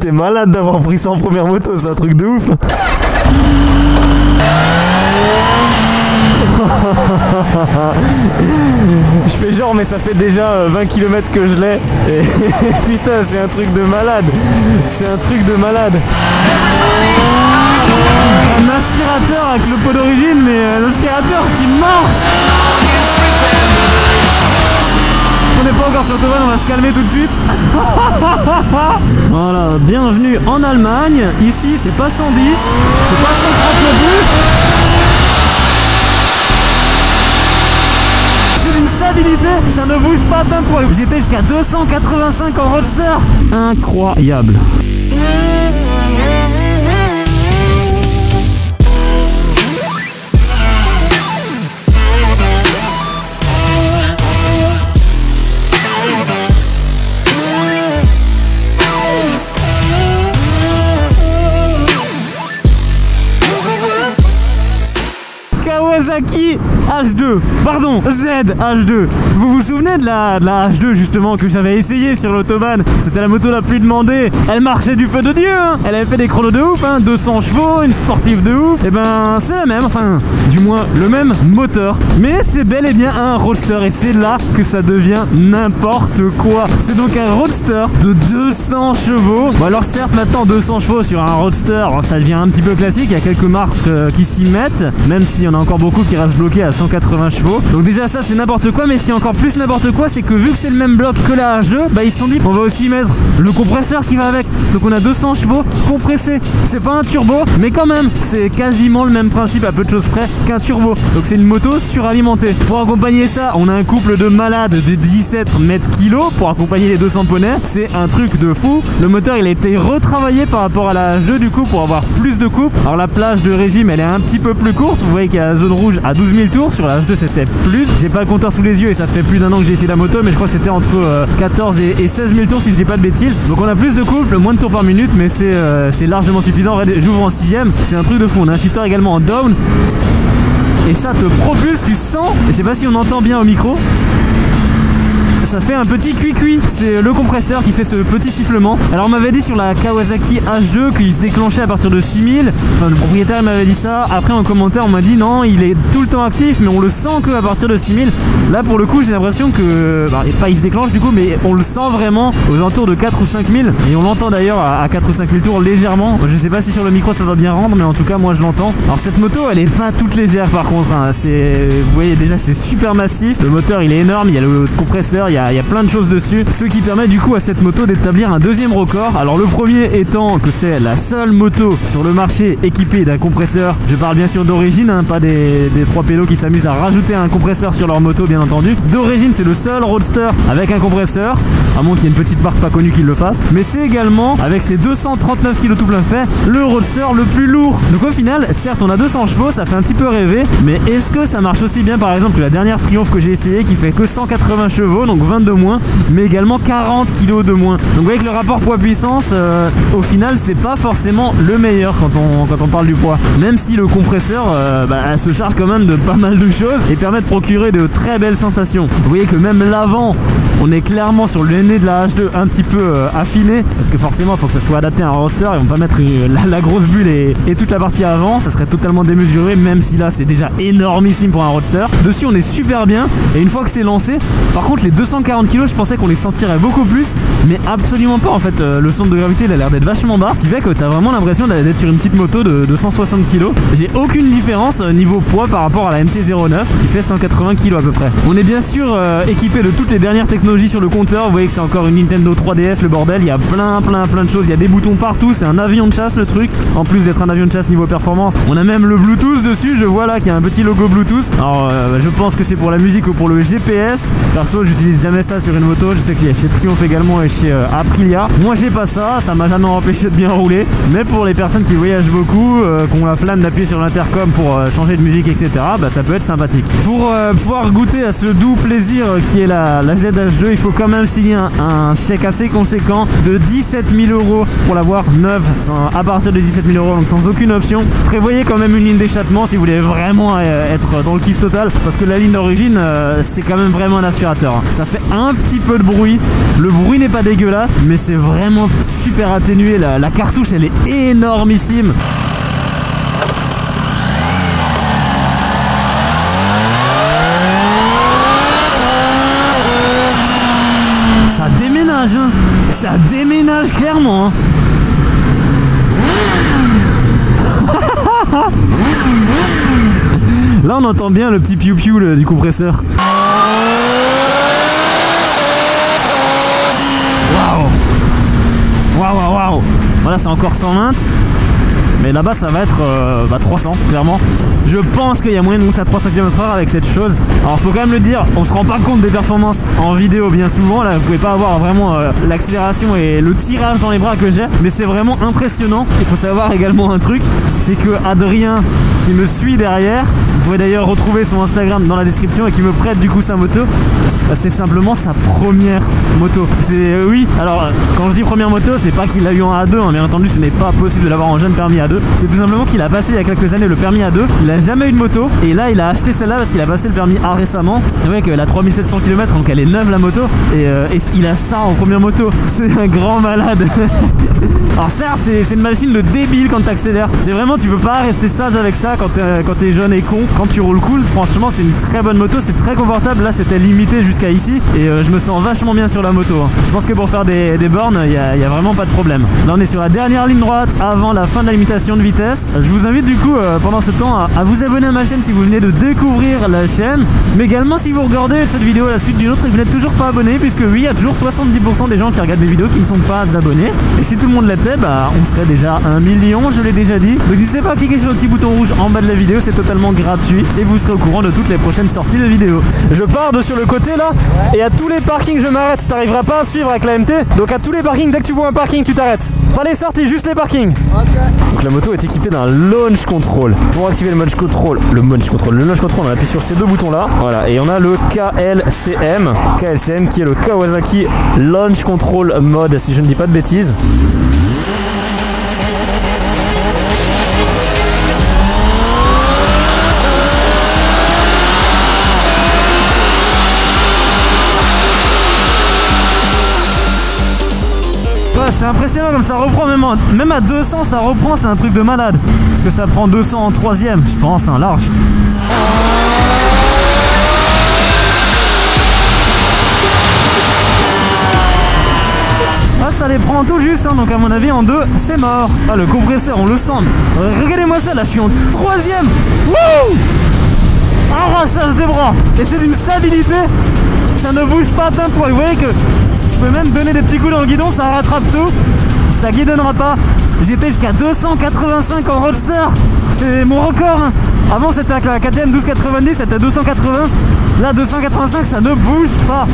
T'es malade d'avoir pris ça en première moto, c'est un truc de ouf. Je fais genre, mais ça fait déjà 20 km que je l'ai. Et putain, c'est un truc de malade. C'est un truc de malade. Un aspirateur avec le pot d'origine, mais un aspirateur qui marche. On n'est pas encore sur Autobahn, on va se calmer tout de suite. Voilà, bienvenue en Allemagne. Ici, c'est pas 110, c'est pas 130 non plus. C'est une stabilité, ça ne bouge pas d'un poil. J'étais jusqu'à 285 en roadster. Incroyable. Kawasaki H2, pardon, ZH2. Vous vous souvenez de la H2 justement que j'avais essayé sur l'autobahn? C'était la moto la plus demandée. Elle marchait du feu de Dieu, hein. Elle avait fait des chronos de ouf, hein. 200 chevaux, une sportive de ouf. Et ben c'est la même, enfin du moins le même moteur. Mais c'est bel et bien un roadster et c'est là que ça devient n'importe quoi. C'est donc un roadster de 200 chevaux. Bon alors certes maintenant 200 chevaux sur un roadster, ça devient un petit peu classique. Il y a quelques marques qui s'y mettent, même s'il y en a encore beaucoup qui restent bloqués à 180 chevaux. Donc déjà ça c'est n'importe quoi, mais ce qui est encore plus n'importe quoi, c'est que vu que c'est le même bloc que la H2, bah ils se sont dit on va aussi mettre le compresseur qui va avec. Donc on a 200 chevaux compressés. C'est pas un turbo, mais quand même c'est quasiment le même principe à peu de choses près qu'un turbo. Donc c'est une moto suralimentée. Pour accompagner ça, on a un couple de malades de 17 mètres kilos pour accompagner les 200 poneys. C'est un truc de fou. Le moteur il a été retravaillé par rapport à la H2 du coup pour avoir plus de coupe. Alors la plage de régime elle est un petit peu plus courte. Vous voyez qu'il y a la zone rouge à 12 000 tours. Sur la H2 c'était plus. J'ai pas le compteur sous les yeux et ça fait plus d'un an que j'ai essayé la moto, mais je crois que c'était entre 14 et 16 000 tours si je dis pas de bêtises. Donc on a plus de couple, moins de tours par minute, mais c'est largement suffisant. J'ouvre en 6ème, c'est un truc de fou. On a un shifter également en down et ça te propulse, tu sens. Je sais pas si on entend bien au micro. Ça fait un petit cuit-cuit, c'est le compresseur qui fait ce petit sifflement. Alors on m'avait dit sur la Kawasaki H2 qu'il se déclenchait à partir de 6000. Enfin le propriétaire m'avait dit ça. Après en commentaire on m'a dit non, il est tout le temps actif, mais on le sent que à partir de 6000. Là pour le coup j'ai l'impression que pas il se déclenche du coup, mais on le sent vraiment aux alentours de 4 ou 5000. Et on l'entend d'ailleurs à 4 ou 5000 tours légèrement. Je sais pas si sur le micro ça va bien rendre, mais en tout cas moi je l'entends. Alors cette moto elle est pas toute légère par contre, hein. Vous voyez déjà c'est super massif. Le moteur il est énorme, il y a le compresseur, il y a plein de choses dessus, ce qui permet du coup à cette moto d'établir un deuxième record. Alors le premier étant que c'est la seule moto sur le marché équipée d'un compresseur. Je parle bien sûr d'origine, hein, pas des 3 pélos qui s'amusent à rajouter un compresseur sur leur moto bien entendu. D'origine c'est le seul roadster avec un compresseur, à moins qu'il y ait une petite marque pas connue qui le fasse. Mais c'est également, avec ses 239 kg tout plein fait, le roadster le plus lourd. Donc au final, certes on a 200 chevaux, ça fait un petit peu rêver, mais est-ce que ça marche aussi bien par exemple que la dernière Triumph que j'ai essayé qui fait que 180 chevaux, donc 22 moins, mais également 40 kg de moins. Donc vous voyez que le rapport poids-puissance au final c'est pas forcément le meilleur quand on parle du poids, même si le compresseur se charge quand même de pas mal de choses et permet de procurer de très belles sensations. Vous voyez que même l'avant, on est clairement sur le nez de la H2 un petit peu affiné, parce que forcément il faut que ça soit adapté à un roadster et on va pas mettre la grosse bulle et toute la partie avant, ça serait totalement démesuré, même si là c'est déjà énormissime pour un roadster. Dessus on est super bien, et une fois que c'est lancé, par contre les 240 kg je pensais qu'on les sentirait beaucoup plus, mais absolument pas en fait. Le centre de gravité il a l'air d'être vachement bas, ce qui fait que t'as vraiment l'impression d'être sur une petite moto de 160 kg. J'ai aucune différence niveau poids par rapport à la MT-09 qui fait 180 kg à peu près. On est bien sûr équipé de toutes les dernières technologies sur le compteur. Vous voyez que c'est encore une Nintendo 3DS le bordel, il y a plein de choses, il y a des boutons partout, c'est un avion de chasse le truc. En plus d'être un avion de chasse niveau performance, on a même le Bluetooth dessus, je vois là qu'il y a un petit logo Bluetooth. Alors je pense que c'est pour la musique ou pour le GPS. Perso j'utilise jamais ça sur une moto, je sais qu'il y a chez Triumph également et chez Aprilia. Moi j'ai pas ça, ça m'a jamais empêché de bien rouler, mais pour les personnes qui voyagent beaucoup, qui ont la flemme d'appuyer sur l'intercom pour changer de musique etc, ça peut être sympathique. Pour pouvoir goûter à ce doux plaisir qui est la ZH2, il faut quand même signer un chèque assez conséquent de 17 000 € pour l'avoir neuve, à partir de 17 000 €, donc sans aucune option. Prévoyez quand même une ligne d'échappement si vous voulez vraiment être dans le kiff total, parce que la ligne d'origine c'est quand même vraiment un aspirateur. Ça fait un petit peu de bruit. Le bruit n'est pas dégueulasse, mais c'est vraiment super atténué. La cartouche, elle est énormissime. Ça déménage, hein. Ça déménage clairement, hein. Là on entend bien le petit piou-piou du compresseur. Waouh. Voilà, c'est encore 120. Mais là-bas ça va être 300 clairement. Je pense qu'il y a moyen de monter à 300 km/h avec cette chose. Alors faut quand même le dire, on se rend pas compte des performances en vidéo bien souvent. Là vous pouvez pas avoir vraiment l'accélération et le tirage dans les bras que j'ai. Mais c'est vraiment impressionnant. Il faut savoir également un truc, c'est que Adrien qui me suit derrière, vous pouvez d'ailleurs retrouver son Instagram dans la description, et qui me prête du coup sa moto, c'est simplement sa première moto. Oui, alors quand je dis première moto, c'est pas qu'il l'a eu en A2, hein, bien entendu ce n'est pas possible de l'avoir en jeune permis A2. C'est tout simplement qu'il a passé il y a quelques années le permis A2, il n'a jamais eu de moto, et là il a acheté celle-là parce qu'il a passé le permis A récemment. Le mec, elle a 3700 km, donc elle est neuve la moto, et il a ça en première moto. C'est un grand malade. Alors certes, c'est une machine de débile quand t'accélères. C'est vraiment, tu peux pas rester sage avec ça quand t'es jeune et con. Quand tu roules cool, franchement c'est une très bonne moto, c'est très confortable. Là c'était limité jusqu'à ici, et je me sens vachement bien sur la moto, hein. Je pense que pour faire des bornes, il y a vraiment pas de problème. Là on est sur la dernière ligne droite avant la fin de la limitation de vitesse. Je vous invite du coup pendant ce temps à vous abonner à ma chaîne si vous venez de découvrir la chaîne, mais également si vous regardez cette vidéo à la suite d'une autre et que vous n'êtes toujours pas abonné, puisque oui, il y a toujours 70% des gens qui regardent mes vidéos qui ne sont pas abonnés, et si tout le monde l'était, bah on serait déjà 1 million, je l'ai déjà dit. Donc n'hésitez pas à cliquer sur le petit bouton rouge en bas de la vidéo, c'est totalement gratuit et vous serez au courant de toutes les prochaines sorties de vidéos. Je pars de sur le côté là, et à tous les parkings je m'arrête. T'arriveras pas à suivre avec la MT, donc à tous les parkings, dès que tu vois un parking tu t'arrêtes. Pas les sorties, juste les parkings. Okay. Donc la moto est équipée d'un launch control. Pour activer le launch control, on appuie sur ces deux boutons là, voilà, et on a le KLCM qui est le Kawasaki Launch Control Mode, si je ne dis pas de bêtises. C'est impressionnant comme ça reprend, même à 200 ça reprend, c'est un truc de malade. Parce que ça prend 200 en troisième, je pense, un large. Ah, ça les prend tout juste, hein, donc à mon avis en deux c'est mort. Ah, le compresseur on le sent. Regardez-moi ça, là je suis en troisième. Wouh! Arrachage des bras. Et c'est d'une stabilité, ça ne bouge pas d'un poil. Vous voyez que je peux même donner des petits coups dans le guidon, ça rattrape tout, ça guidonnera pas. J'étais jusqu'à 285 en roadster, c'est mon record, hein. Avant c'était avec la KTM 1290, c'était 280. Là 285, ça ne bouge pas.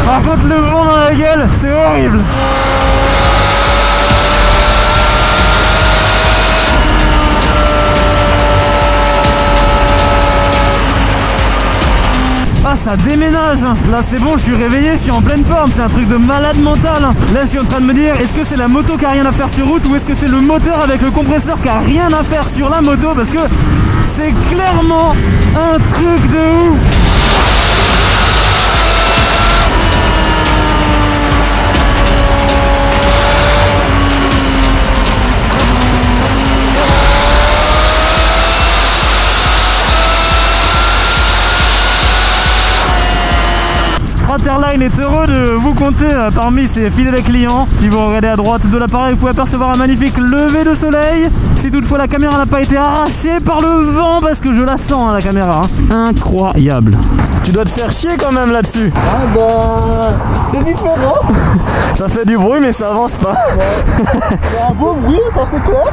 Par contre le vent dans la gueule, c'est horrible. Ah, ça déménage, hein. Là c'est bon, je suis réveillé, je suis en pleine forme, c'est un truc de malade mental, hein. Là je suis en train de me dire, est-ce que c'est la moto qui a rien à faire sur route, ou est-ce que c'est le moteur avec le compresseur qui a rien à faire sur la moto, parce que c'est clairement un truc de ouf. Craterline est heureux de vous compter parmi ses fidèles clients. Si vous regardez à droite de l'appareil, vous pouvez apercevoir un magnifique lever de soleil. Si toutefois la caméra n'a pas été arrachée par le vent, parce que je la sens, hein, la caméra, hein. Incroyable. Tu dois te faire chier quand même là-dessus. Ah bah, c'est différent. Ça fait du bruit mais ça avance pas. Ouais. C'est un beau bruit, ça fait clair.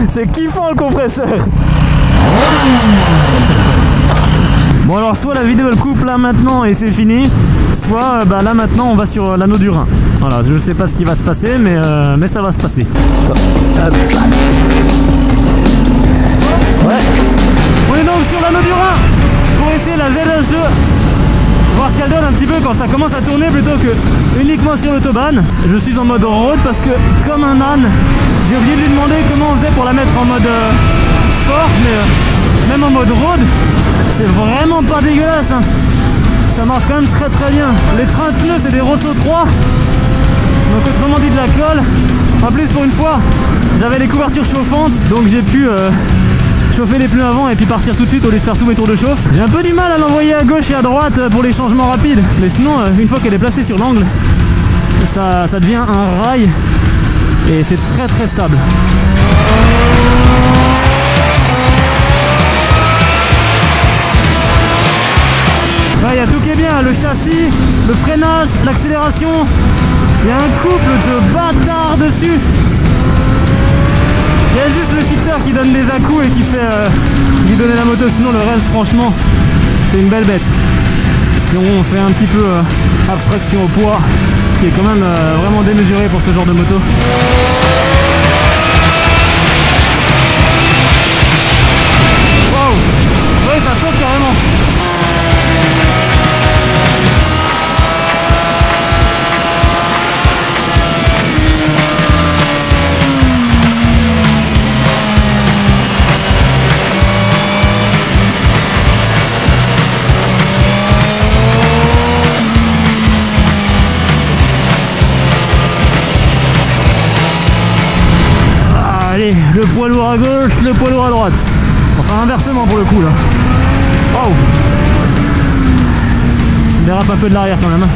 C'est kiffant le compresseur. Bon alors soit la vidéo elle coupe là maintenant et c'est fini, soit bah, là maintenant on va sur l'anneau du Rhin. Voilà, je sais pas ce qui va se passer mais ça va se passer. Ouais. On est donc sur l'anneau du Rhin pour essayer la ZH2. Voir ce qu'elle donne un petit peu quand ça commence à tourner plutôt que uniquement sur l'autobahn. Je suis en mode road parce que comme un âne, j'ai oublié de lui demander comment on faisait pour la mettre en mode sport, mais même en mode road, c'est vraiment pas dégueulasse. Hein. Ça marche quand même très très bien. Les trains de pneus c'est des Rosso 3, donc autrement dit de la colle. En plus pour une fois, j'avais les couvertures chauffantes, donc j'ai pu chauffer les pneus avant et puis partir tout de suite au lieu de faire tous mes tours de chauffe. J'ai un peu du mal à l'envoyer à gauche et à droite pour les changements rapides, mais sinon une fois qu'elle est placée sur l'angle, ça devient un rail et c'est très très stable. Il y a tout qui est bien, le châssis, le freinage, l'accélération, il y a un couple de bâtards dessus. Il y a juste le shifter qui donne des à-coups et qui fait lui donner la moto, sinon le reste franchement c'est une belle bête. Si on fait un petit peu abstraction au poids, qui est quand même vraiment démesuré pour ce genre de moto. Wow, ouais ça saute carrément. Allez, le poids lourd à gauche, le poids lourd à droite. Enfin inversement pour le coup là. Waouh. Dérape un peu de l'arrière quand même.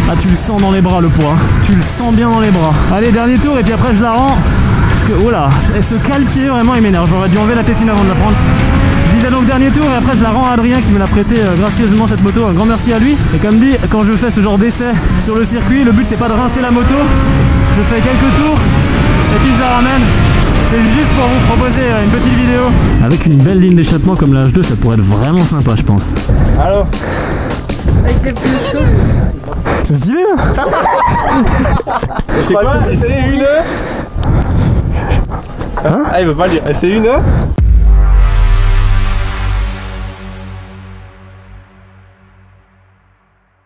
Ah tu le sens dans les bras le poids. Tu le sens bien dans les bras. Allez dernier tour et puis après je la rends. Parce que oh là, et ce cale-pied vraiment il m'énerve. J'aurais dû enlever la tétine avant de la prendre. Je disais donc dernier tour et après je la rends à Adrien qui me l'a prêté gracieusement cette moto. Un grand merci à lui. Et comme dit, quand je fais ce genre d'essai sur le circuit, le but c'est pas de rincer la moto. Je fais quelques tours et puis je la ramène. C'est juste pour vous proposer une petite vidéo. Avec une belle ligne d'échappement comme la H2, ça pourrait être vraiment sympa je pense. Alors Avec des plus chauds. C'est stylé hein. c'est quoi? C'est une... Hein? Ah il veut pas le dire. C'est une...